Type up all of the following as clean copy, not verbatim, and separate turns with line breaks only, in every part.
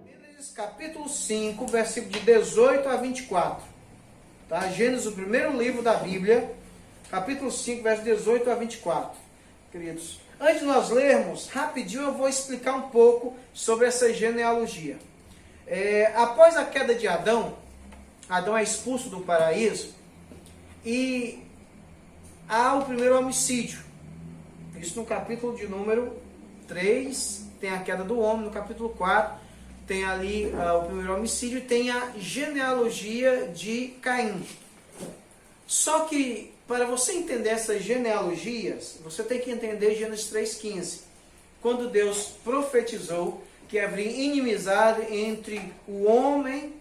Gênesis capítulo 5, versículo de 18 a 24. Tá? Gênesis, o primeiro livro da Bíblia, capítulo 5, verso 18 a 24. Queridos, antes de nós lermos, rapidinho eu vou explicar um pouco sobre essa genealogia. Após a queda de Adão, Adão é expulso do paraíso e há o primeiro homicídio. Isso no capítulo de número 3, tem a queda do homem. No capítulo 4, tem ali o primeiro homicídio e tem a genealogia de Caim. Só que, para você entender essas genealogias, você tem que entender Gênesis 3,15. Quando Deus profetizou que haveria inimizade entre o homem,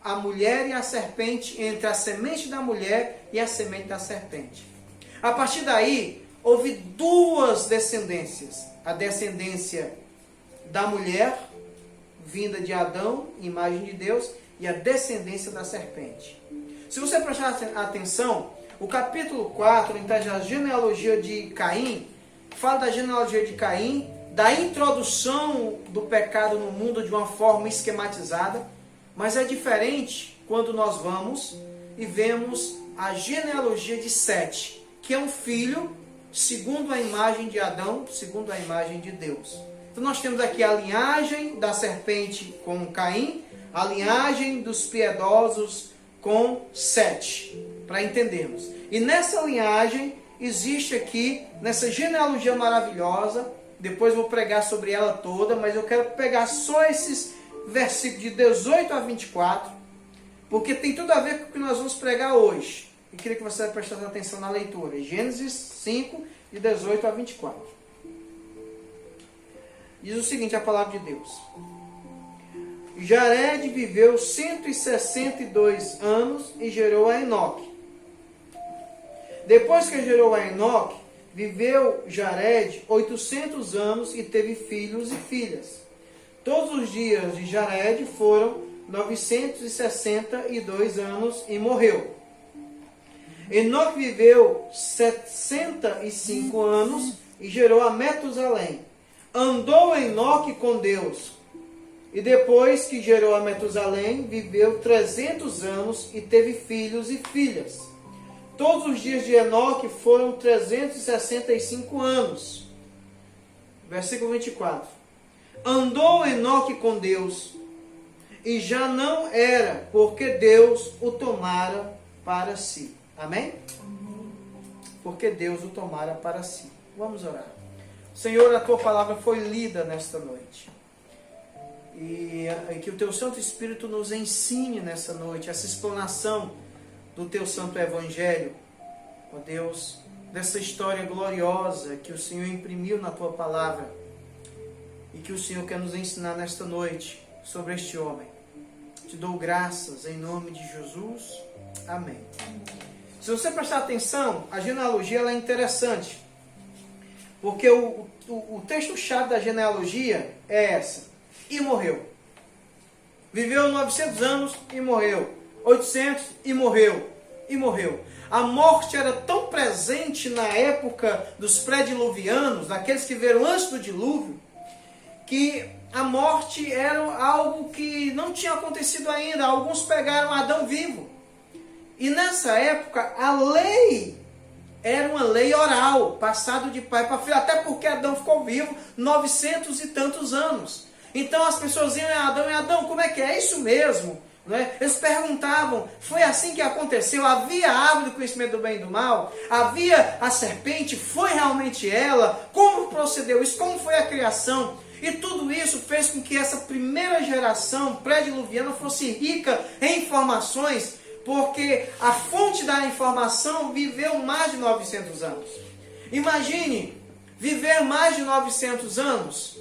a mulher e a serpente, entre a semente da mulher e a semente da serpente. A partir daí, houve duas descendências. A descendência da mulher, vinda de Adão, imagem de Deus, e a descendência da serpente. Se você prestar atenção, o capítulo 4, então, a genealogia de Caim, fala da genealogia de Caim, da introdução do pecado no mundo de uma forma esquematizada, mas é diferente quando nós vamos e vemos a genealogia de Sete, que é um filho segundo a imagem de Adão, segundo a imagem de Deus. Então nós temos aqui a linhagem da serpente com Caim, a linhagem dos piedosos com Sete, para entendermos. E nessa linhagem existe aqui, nessa genealogia maravilhosa, depois vou pregar sobre ela toda, mas eu quero pegar só esses versículos de 18 a 24, porque tem tudo a ver com o que nós vamos pregar hoje. E queria que você prestasse atenção na leitura. Gênesis 5, de 18 a 24. Diz o seguinte, a palavra de Deus. Jared viveu 162 anos e gerou a Enoque. Depois que gerou a Enoque, viveu Jared 800 anos e teve filhos e filhas. Todos os dias de Jared foram 962 anos e morreu. Enoque viveu 65 anos e gerou a Metusalém. Andou Enoque com Deus. E depois que gerou a Metusalém, viveu 300 anos e teve filhos e filhas. Todos os dias de Enoque foram 365 anos. Versículo 24. Andou Enoque com Deus, e já não era, porque Deus o tomara para si. Amém? Amém. Porque Deus o tomara para si. Vamos orar. Senhor, a Tua palavra foi lida nesta noite. E que o Teu Santo Espírito nos ensine nessa noite essa explanação do Teu Santo Evangelho, ó Deus, dessa história gloriosa que o Senhor imprimiu na Tua palavra e que o Senhor quer nos ensinar nesta noite sobre este homem. Te dou graças em nome de Jesus. Amém. Se você prestar atenção, a genealogia ela é interessante, porque o texto-chave da genealogia é essa. E morreu. Viveu 900 anos e morreu. 800 e morreu. E morreu. A morte era tão presente na época dos pré-diluvianos, daqueles que viveram antes do dilúvio, que a morte era algo que não tinha acontecido ainda. Alguns pegaram Adão vivo. E nessa época, a lei era uma lei oral, passado de pai para filho, até porque Adão ficou vivo 900 e tantos anos. Então as pessoas iam a Adão, como é que é isso mesmo? Não é? Eles perguntavam, foi assim que aconteceu? Havia a árvore do conhecimento do bem e do mal? Havia a serpente? Foi realmente ela? Como procedeu isso? Como foi a criação? E tudo isso fez com que essa primeira geração pré-diluviana fosse rica em informações, porque a fonte da informação viveu mais de 900 anos. Imagine viver mais de 900 anos,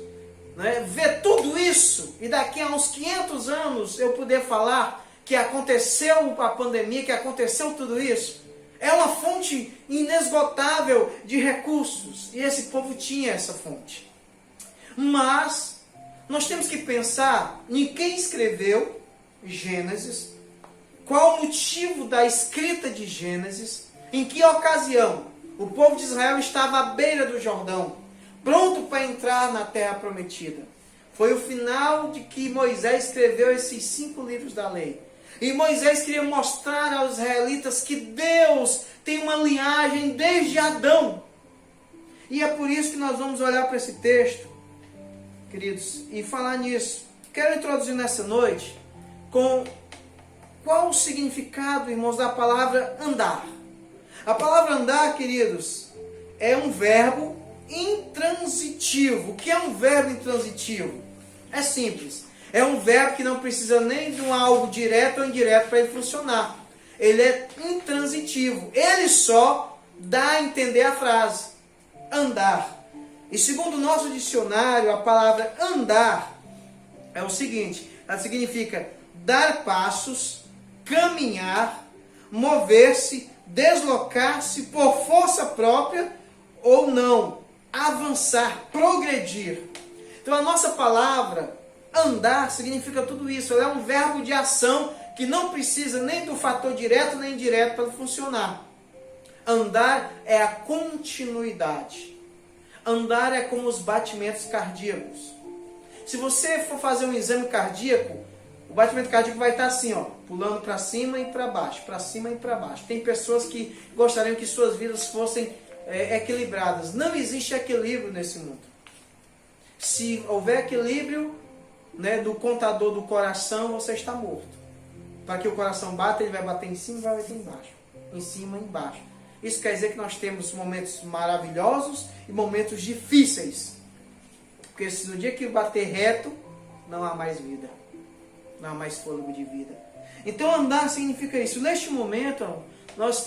né? Ver tudo isso e daqui a uns 500 anos eu poder falar que aconteceu a pandemia, que aconteceu tudo isso. É uma fonte inesgotável de recursos e esse povo tinha essa fonte. Mas nós temos que pensar em quem escreveu Gênesis, qual o motivo da escrita de Gênesis, em que ocasião o povo de Israel estava à beira do Jordão, pronto para entrar na terra prometida. Foi o final de que Moisés escreveu esses 5 livros da lei. E Moisés queria mostrar aos israelitas que Deus tem uma linhagem desde Adão. E é por isso que nós vamos olhar para esse texto, queridos, e falar nisso. Quero introduzir nessa noite com qual o significado, irmãos, da palavra andar. A palavra andar, queridos, é um verbo intransitivo. O que é um verbo intransitivo? É simples. É um verbo que não precisa nem de um algo direto ou indireto para ele funcionar. Ele é intransitivo. Ele só dá a entender a frase. Andar. E segundo o nosso dicionário, a palavra andar é o seguinte. Ela significa dar passos, caminhar, mover-se, deslocar-se por força própria ou não, avançar, progredir. Então a nossa palavra andar significa tudo isso. Ela é um verbo de ação que não precisa nem do fator direto nem indireto para funcionar. Andar é a continuidade. Andar é como os batimentos cardíacos. Se você for fazer um exame cardíaco, o batimento cardíaco vai estar assim, ó, pulando para cima e para baixo, para cima e para baixo. Tem pessoas que gostariam que suas vidas fossem equilibradas. Não existe equilíbrio nesse mundo. Se houver equilíbrio, né, do contador do coração, você está morto. Para que o coração bata, ele vai bater em cima e vai bater embaixo. Em cima e embaixo. Isso quer dizer que nós temos momentos maravilhosos e momentos difíceis. Porque se no dia que bater reto, não há mais vida. Não há mais fôlego de vida. Então andar significa isso. Neste momento, nós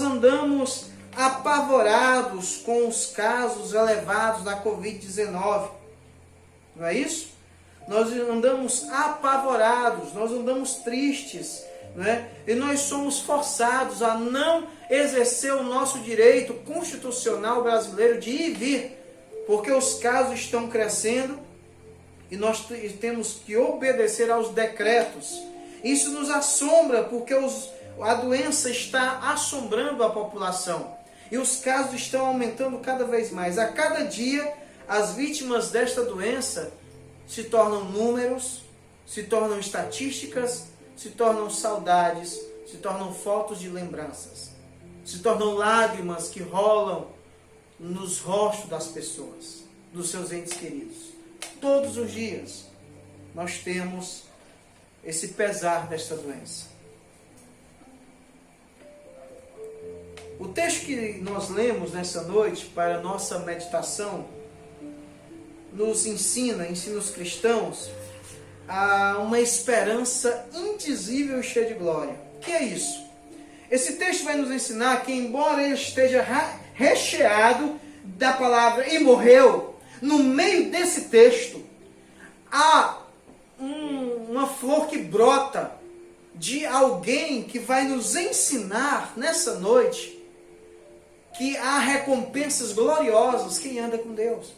andamos apavorados com os casos elevados da Covid-19. Não é isso? Nós andamos apavorados, nós andamos tristes, né? E nós somos forçados a não exercer o nosso direito constitucional brasileiro de ir e vir, porque os casos estão crescendo e nós temos que obedecer aos decretos. Isso nos assombra, porque a doença está assombrando a população e os casos estão aumentando cada vez mais. A cada dia, as vítimas desta doença se tornam números, se tornam estatísticas, se tornam saudades, se tornam fotos de lembranças, se tornam lágrimas que rolam nos rostos das pessoas, dos seus entes queridos. Todos os dias nós temos esse pesar desta doença. O texto que nós lemos nessa noite para a nossa meditação nos ensina os cristãos a uma esperança indizível e cheia de glória. O que é isso? Esse texto vai nos ensinar que, embora ele esteja recheado da palavra e morreu, no meio desse texto há uma flor que brota de alguém que vai nos ensinar nessa noite que há recompensas gloriosas quem anda com Deus.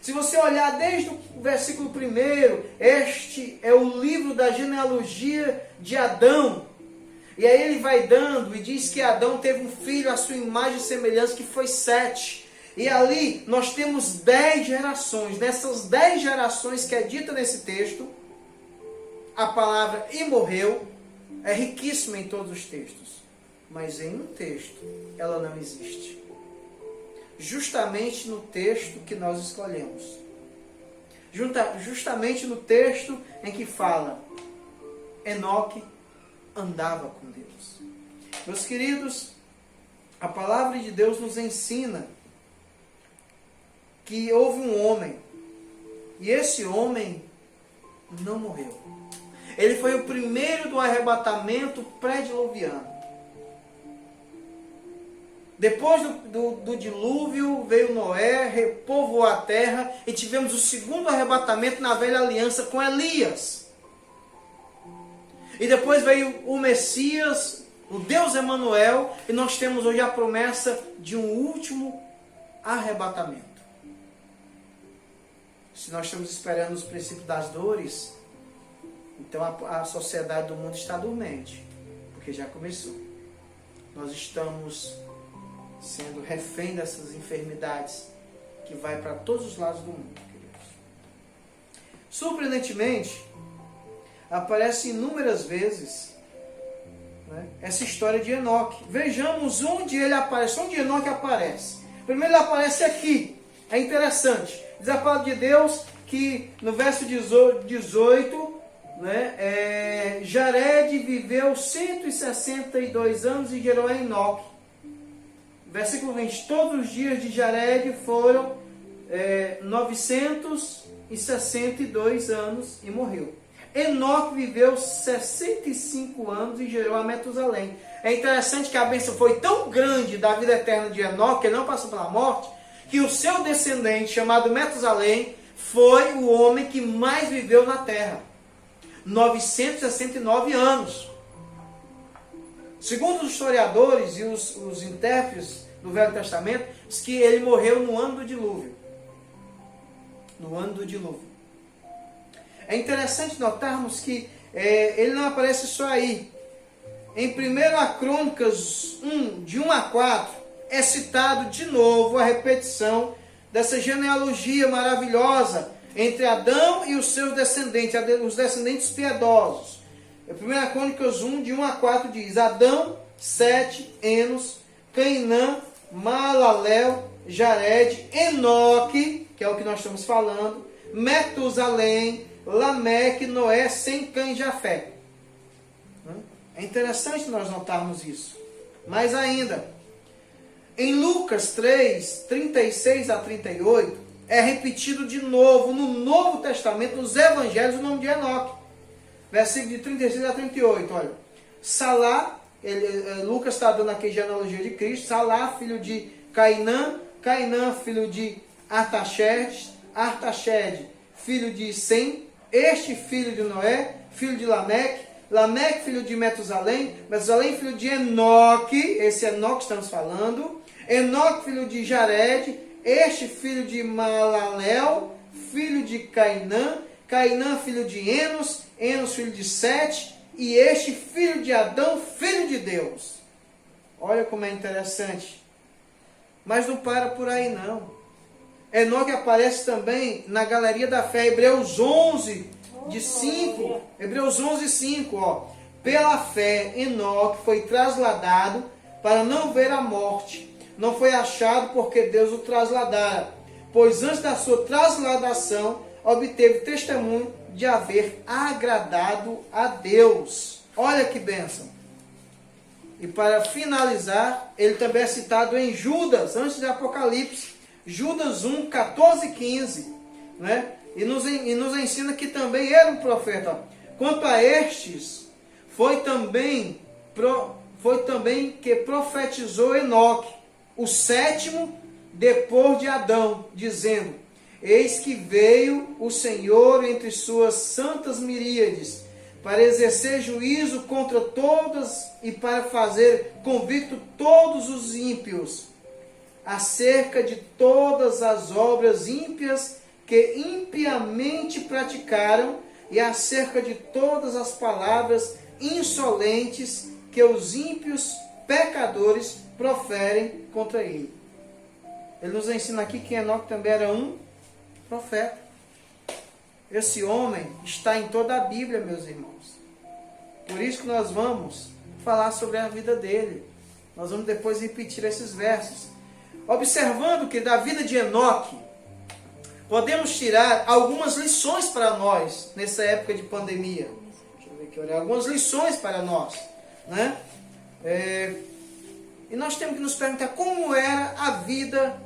Se você olhar desde o versículo 1, este é o livro da genealogia de Adão. E aí ele vai dando e diz que Adão teve um filho à sua imagem e semelhança, que foi Sete. E ali nós temos 10 gerações. Nessas 10 gerações que é dita nesse texto, a palavra "e morreu" é riquíssima em todos os textos. Mas em um texto ela não existe. Justamente no texto que nós escolhemos. Justamente no texto em que fala: Enoque andava com Deus. Meus queridos, a palavra de Deus nos ensina que houve um homem, e esse homem não morreu. Ele foi o primeiro do arrebatamento pré-diluviano. Depois do dilúvio, veio Noé, repovoou a terra, e tivemos o segundo arrebatamento na velha aliança com Elias. E depois veio o Messias, o Deus Emanuel, e nós temos hoje a promessa de um último arrebatamento. Se nós estamos esperando os princípios das dores, então a sociedade do mundo está dormente, porque já começou. Nós estamos sendo refém dessas enfermidades que vai para todos os lados do mundo, queridos. Surpreendentemente, aparece inúmeras vezes, né, essa história de Enoque. Vejamos onde ele aparece, onde Enoque aparece. Primeiro ele aparece aqui, é interessante. Diz a palavra de Deus que no verso 18, né, Jared viveu 162 anos e gerou a Enoque. Versículo 20, todos os dias de Jared foram 962 anos e morreu. Enoque viveu 65 anos e gerou a Metusalém. É interessante que a bênção foi tão grande da vida eterna de Enoque, que ele não passou pela morte, que o seu descendente, chamado Metusalém, foi o homem que mais viveu na terra. 969 anos. Segundo os historiadores e os intérpretes do Velho Testamento, diz que ele morreu no ano do dilúvio. No ano do dilúvio. É interessante notarmos que ele não aparece só aí. Em 1 Crônicas 1, de 1 a 4, é citado de novo a repetição dessa genealogia maravilhosa entre Adão e os seus descendentes, os descendentes piedosos. 1 Crônicas 1, de 1 a 4 diz: Adão, Sete, Enos, Cainã, Maalalel, Jared, Enoque, que é o que nós estamos falando, Metusalém, Lameque, Noé, Sem, Cã e Jafé. É interessante nós notarmos isso. Mas ainda, em Lucas 3, 36 a 38, é repetido de novo no Novo Testamento, nos Evangelhos, o nome de Enoque. Versículo de 36 a 38, olha. Salá, Lucas está dando aqui a genealogia de Cristo. Salá, filho de Cainã, Cainã, filho de Artaxerxes, Artaxerxes, filho de Sem, este filho de Noé, filho de Lameque, Lameque, filho de Metusalém, Metusalém, filho de Enoque, esse Enoque estamos falando, Enoque, filho de Jared, este filho de Maalalel, filho de Cainã, Cainã, filho de Enos, Enos, filho de Sete, e este filho de Adão, filho de Deus. Olha como é interessante. Mas não para por aí não. Enoque aparece também na galeria da fé, Hebreus 11, de 5. Hebreus 11, 5, ó. Pela fé, Enoque foi trasladado para não ver a morte. Não foi achado porque Deus o trasladara. Pois antes da sua trasladação, obteve testemunho de haver agradado a Deus. Olha que bênção. E para finalizar, ele também é citado em Judas, antes de Apocalipse. Judas 1, 14 e 15. Né? E nos ensina que também era um profeta. Quanto a estes, foi também que profetizou Enoque, o sétimo depois de Adão, dizendo: Eis que veio o Senhor entre suas santas miríades, para exercer juízo contra todas e para fazer convicto todos os ímpios, acerca de todas as obras ímpias que impiamente praticaram, e acerca de todas as palavras insolentes que os ímpios pecadores proferem contra ele. Ele nos ensina aqui que Enoque também era um profeta. Esse homem está em toda a Bíblia, meus irmãos. Por isso que nós vamos falar sobre a vida dele. Nós vamos depois repetir esses versos. Observando que da vida de Enoque, podemos tirar algumas lições para nós nessa época de pandemia. Deixa eu ver aqui, olha, algumas lições para nós, né? E nós temos que nos perguntar como era a vida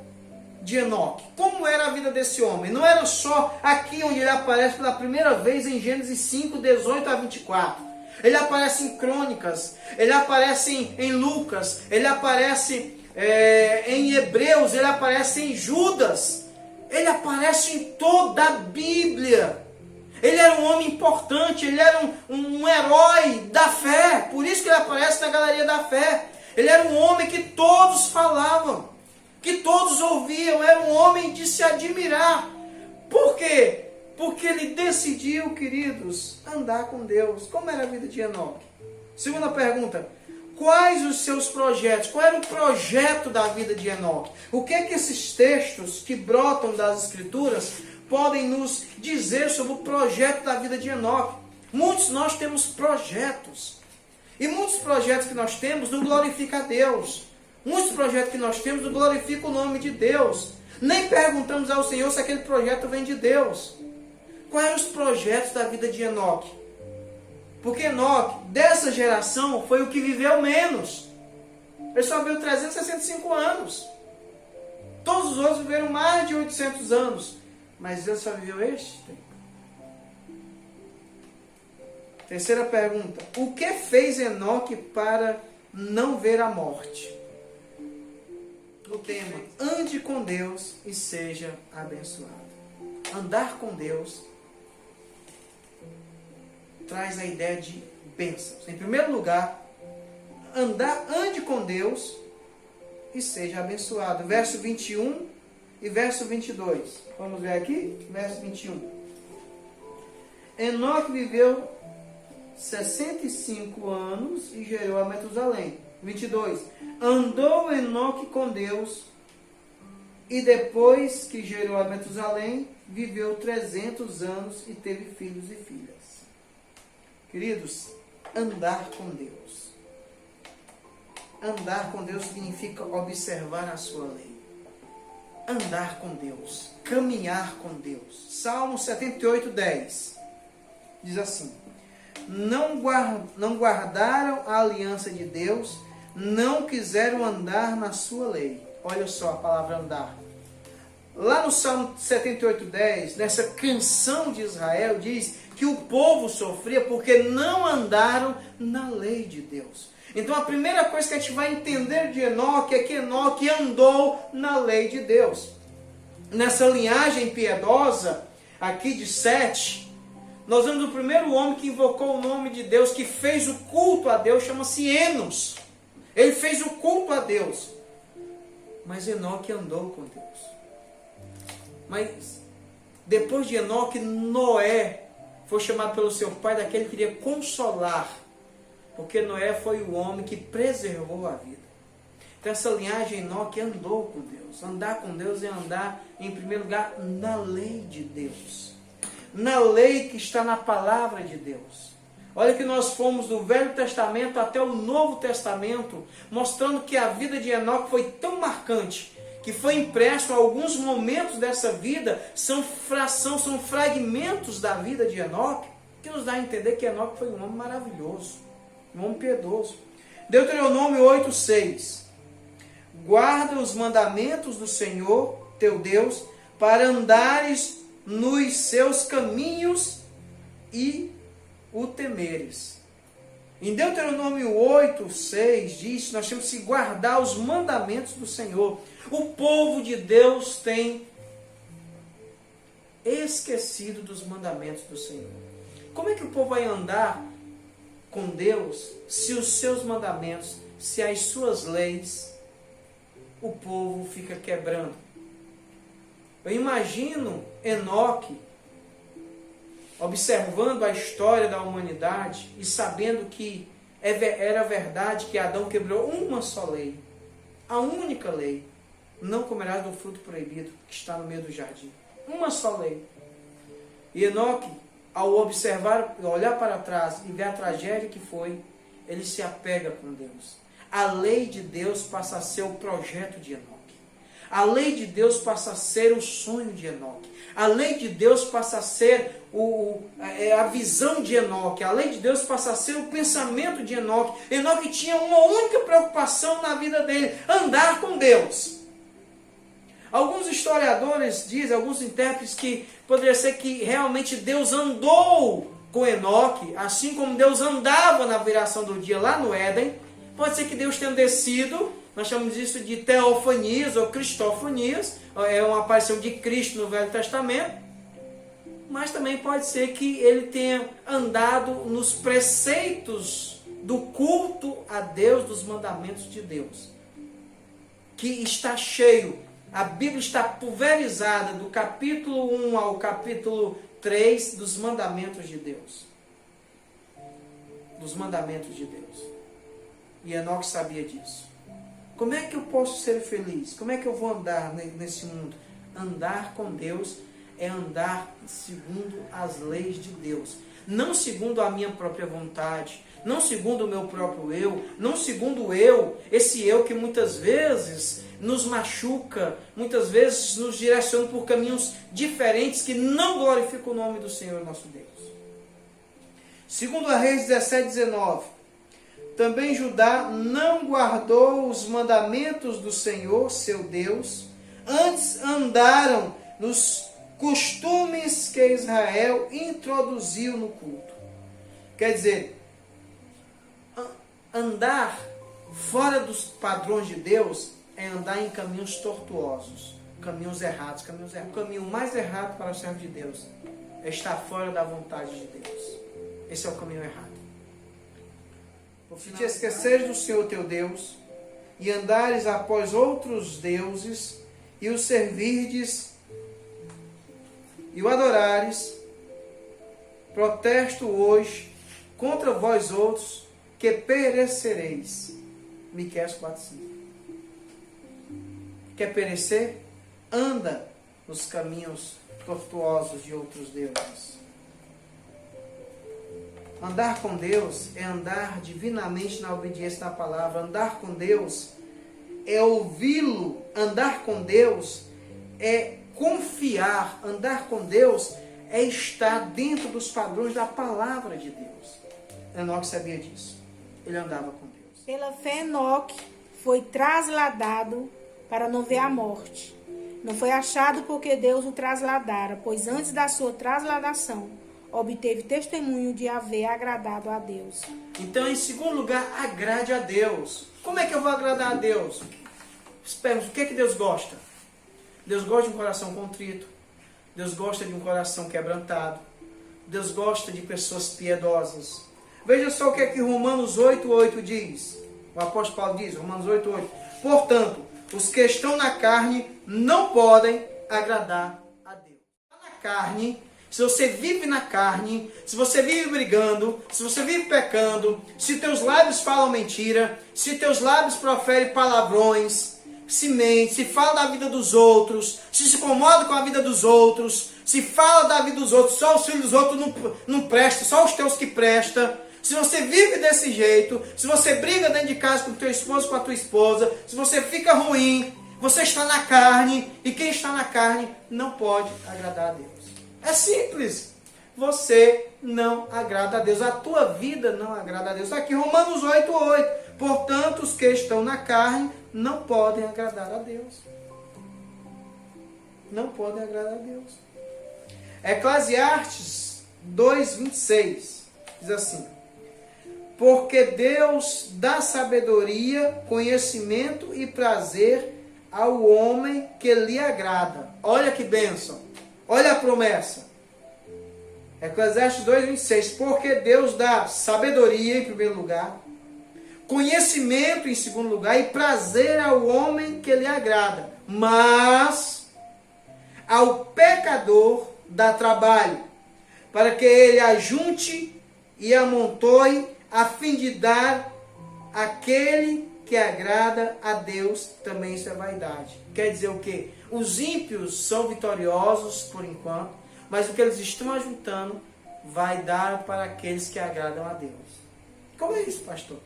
de Enoque. Como era a vida desse homem? Não era só aqui onde ele aparece pela primeira vez em Gênesis 5, 18 a 24. Ele aparece em Crônicas, ele aparece em Lucas, ele aparece em Hebreus, ele aparece em Judas. Ele aparece em toda a Bíblia. Ele era um homem importante, ele era um herói da fé. Por isso que ele aparece na galeria da fé. Ele era um homem que todos falavam, que todos ouviam. Era um homem de se admirar. Por quê? Porque ele decidiu, queridos, andar com Deus. Como era a vida de Enoque? Segunda pergunta: quais os seus projetos? Qual era o projeto da vida de Enoque? O que é que esses textos que brotam das Escrituras podem nos dizer sobre o projeto da vida de Enoque? Muitos nós temos projetos. E muitos projetos que nós temos não glorificam a Deus. Muitos projetos que nós temos não glorificam o nome de Deus. Nem perguntamos ao Senhor se aquele projeto vem de Deus. Quais eram os projetos da vida de Enoque? Porque Enoque, dessa geração, foi o que viveu menos. Ele só viveu 365 anos. Todos os outros viveram mais de 800 anos. Mas ele só viveu este tempo. Terceira pergunta. O que fez Enoque para não ver a morte? O tema: ande com Deus e seja abençoado. Andar com Deus traz a ideia de bênçãos. Em primeiro lugar, ande com Deus e seja abençoado. Verso 21 e verso 22. Vamos ver aqui? Verso 21. Enoque viveu 65 anos e gerou a Metusalém. 22. Andou Enoque com Deus e depois que gerou a Metusalém, viveu 300 anos e teve filhos e filhas. Queridos, andar com Deus. Andar com Deus significa observar a sua lei. Andar com Deus. Caminhar com Deus. Salmo 78, 10. Diz assim: não guardaram a aliança de Deus, não quiseram andar na sua lei. Olha só a palavra andar. Lá no Salmo 78, 10, nessa canção de Israel, diz que o povo sofria porque não andaram na lei de Deus. Então a primeira coisa que a gente vai entender de Enoque é que Enoque andou na lei de Deus. Nessa linhagem piedosa, aqui de Sete, nós vemos o primeiro homem que invocou o nome de Deus, que fez o culto a Deus, chama-se Enos. Ele fez o culto a Deus. Mas Enoque andou com Deus. Mas depois de Enoque, Noé foi chamado pelo seu pai daquele que queria consolar. Porque Noé foi o homem que preservou a vida. Então essa linhagem Enoque andou com Deus. Andar com Deus é andar, em primeiro lugar, na lei de Deus. Na lei que está na palavra de Deus. Olha que nós fomos do Velho Testamento até o Novo Testamento, mostrando que a vida de Enoque foi tão marcante, que foi impresso alguns momentos dessa vida, são fragmentos da vida de Enoque, que nos dá a entender que Enoque foi um homem maravilhoso, um homem piedoso. Deuteronômio 8,6. Guarda os mandamentos do Senhor, teu Deus, para andares nos seus caminhos e o temeres. Em Deuteronômio 8,6 diz que nós temos que guardar os mandamentos do Senhor. O povo de Deus tem esquecido dos mandamentos do Senhor. Como é que o povo vai andar com Deus se os seus mandamentos, se as suas leis, o povo fica quebrando? Eu imagino Enoque observando a história da humanidade e sabendo que era verdade que Adão quebrou uma só lei, a única lei: não comerás do fruto proibido que está no meio do jardim. Uma só lei. E Enoque, ao observar, olhar para trás e ver a tragédia que foi, ele se apega com Deus. A lei de Deus passa a ser o projeto de Enoque. A lei de Deus passa a ser o sonho de Enoque. A lei de Deus passa a ser a visão de Enoque. A lei de Deus passa a ser o pensamento de Enoque. Enoque tinha uma única preocupação na vida dele: andar com Deus. Alguns historiadores dizem, alguns intérpretes, que poderia ser que realmente Deus andou com Enoque, assim como Deus andava na viração do dia lá no Éden. Pode ser que Deus tenha descido. Nós chamamos isso de teofanias ou cristofanias, é uma aparição de Cristo no Velho Testamento. Mas também pode ser que ele tenha andado nos preceitos do culto a Deus, dos mandamentos de Deus, que está cheio. A Bíblia está pulverizada do capítulo 1 ao capítulo 3 dos mandamentos de Deus. Dos mandamentos de Deus. E Enoque sabia disso. Como é que eu posso ser feliz? Como é que eu vou andar nesse mundo? Andar com Deus é andar segundo as leis de Deus. Não segundo a minha própria vontade, não segundo o meu próprio eu, não segundo o eu, esse eu que muitas vezes nos machuca, muitas vezes nos direciona por caminhos diferentes que não glorificam o nome do Senhor nosso Deus. Segundo a Reis 17:19, também Judá não guardou os mandamentos do Senhor, seu Deus, antes andaram nos costumes que Israel introduziu no culto. Quer dizer, andar fora dos padrões de Deus é andar em caminhos tortuosos, caminhos errados. O caminho mais errado para o servo de Deus é estar fora da vontade de Deus. Esse é o caminho errado. Se te esqueceres do Senhor teu Deus, e andares após outros deuses, e os servirdes, e o adorares, protesto hoje contra vós outros, que perecereis. Miqueias 4:5. Quer perecer? Anda nos caminhos tortuosos de outros deuses. Andar com Deus é andar divinamente na obediência da palavra. Andar com Deus é ouvi-lo. Andar com Deus é confiar. Andar com Deus é estar dentro dos padrões da palavra de Deus. Enoque sabia disso. Ele andava com Deus.
Pela fé, Enoque foi trasladado para não ver a morte. Não foi achado porque Deus o trasladara, pois antes da sua trasladação, obteve testemunho de haver agradado a Deus.
Então, em segundo lugar, agrade a Deus. Como é que eu vou agradar a Deus? O que é que Deus gosta? Deus gosta de um coração contrito. Deus gosta de um coração quebrantado. Deus gosta de pessoas piedosas. Veja só o que é que Romanos 8:8 diz. O apóstolo Paulo diz, Romanos 8:8. Portanto, os que estão na carne não podem agradar a Deus. Na carne, se você vive na carne, se você vive brigando, se você vive pecando, se teus lábios falam mentira, se teus lábios proferem palavrões, se mente, se fala da vida dos outros, se incomoda com a vida dos outros, se fala da vida dos outros, só os filhos dos outros não prestam, só os teus que prestam. Se você vive desse jeito, se você briga dentro de casa com o teu esposo, com a tua esposa, se você fica ruim, você está na carne, e quem está na carne não pode agradar a Deus. É simples. Você não agrada a Deus. A tua vida não agrada a Deus. Aqui Romanos 8:8. Portanto, os que estão na carne não podem agradar a Deus. Não podem agradar a Deus. Eclesiastes 2:26 diz assim: porque Deus dá sabedoria, conhecimento e prazer ao homem que lhe agrada. Olha que bênção. Olha a promessa. Eclesiastes 2:26. Porque Deus dá sabedoria em primeiro lugar, conhecimento em segundo lugar e prazer ao homem que lhe agrada. Mas ao pecador dá trabalho, para que ele ajunte e amontoe, a fim de dar aquele que agrada a Deus. Também isso é vaidade. Quer dizer o quê? Os ímpios são vitoriosos por enquanto, mas o que eles estão ajuntando vai dar para aqueles que agradam a Deus. Como é isso, pastor?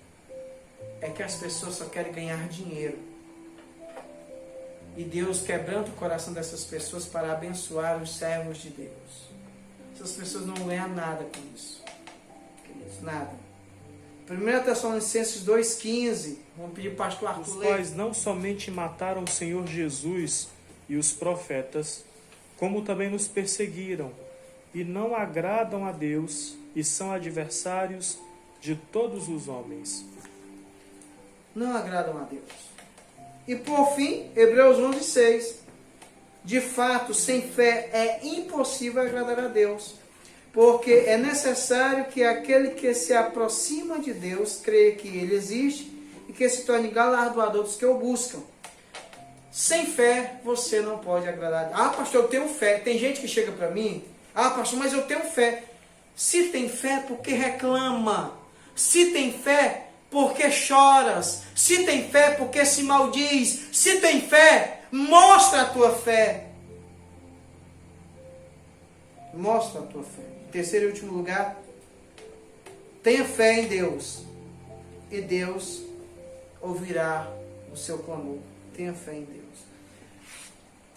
É que as pessoas só querem ganhar dinheiro. E Deus quebranta o coração dessas pessoas para abençoar os servos de Deus. Essas pessoas não ganham nada com isso. Nada. 1 Tessalonicenses 2,15. Vamos pedir para o pastor Arthur.
Os quais não somente mataram o Senhor Jesus e os profetas, como também nos perseguiram, e não agradam a Deus, e são adversários de todos os homens.
Não agradam a Deus. E por fim, Hebreus 11,6. De fato, sem fé é impossível agradar a Deus, porque é necessário que aquele que se aproxima de Deus creia que Ele existe e que se torne galardoador dos que o buscam. Sem fé, você não pode agradar a Deus. Ah, pastor, eu tenho fé. Tem gente que chega para mim, ah, pastor, mas eu tenho fé. Se tem fé, por que reclama? Se tem fé, porque choras? Se tem fé, porque se maldiz? Se tem fé, mostra a tua fé. Mostra a tua fé. Em terceiro e último lugar, tenha fé em Deus, e Deus ouvirá o seu clamor. Tenha fé em Deus.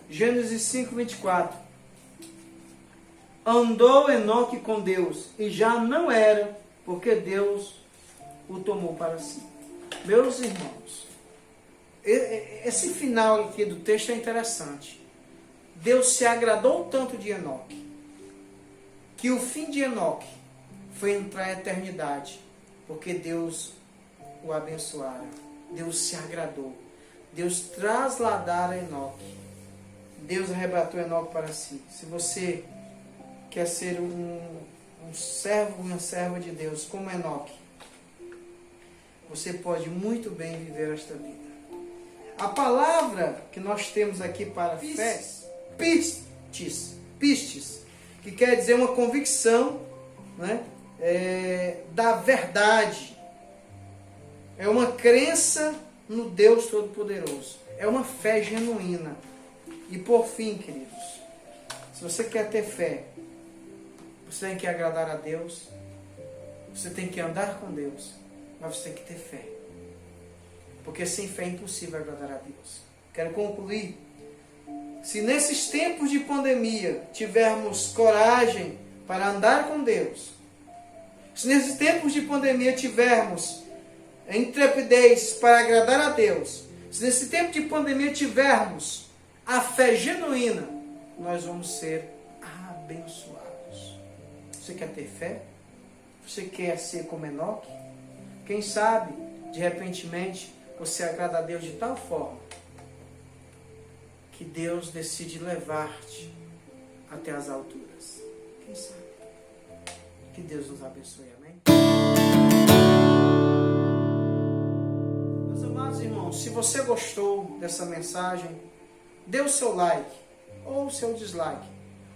Gênesis 5:24. Andou Enoque com Deus, e já não era, porque Deus o tomou para si. Meus irmãos, esse final aqui do texto é interessante. Deus se agradou tanto de Enoque, que o fim de Enoque foi entrar na eternidade, porque Deus o abençoara. Deus se agradou. Deus trasladara Enoque. Deus arrebatou Enoque para si. Se você quer ser um servo, uma serva de Deus como Enoque, você pode muito bem viver esta vida. A palavra que nós temos aqui para fé, pistes, que quer dizer uma convicção, né, da verdade. É uma crença no Deus Todo-Poderoso. É uma fé genuína. E por fim, queridos, se você quer ter fé, você tem que agradar a Deus, você tem que andar com Deus, mas você tem que ter fé. Porque sem fé é impossível agradar a Deus. Quero concluir. Se nesses tempos de pandemia tivermos coragem para andar com Deus, se nesses tempos de pandemia tivermos intrepidez para agradar a Deus, se nesse tempo de pandemia tivermos a fé genuína, nós vamos ser abençoados. Você quer ter fé? Você quer ser como Enoque? Quem sabe, de repentemente, você agrada a Deus de tal forma que Deus decide levar-te até as alturas. Quem sabe? Que Deus nos abençoe. Amém? Meus amados irmãos, se você gostou dessa mensagem, dê o seu like ou o seu dislike.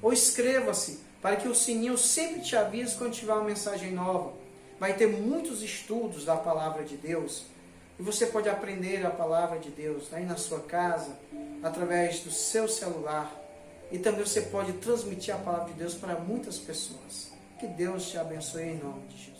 Ou inscreva-se para que o sininho sempre te avise quando tiver uma mensagem nova. Vai ter muitos estudos da palavra de Deus. E você pode aprender a palavra de Deus aí na sua casa, através do seu celular. E também você pode transmitir a palavra de Deus para muitas pessoas. Que Deus te abençoe em nome de Jesus.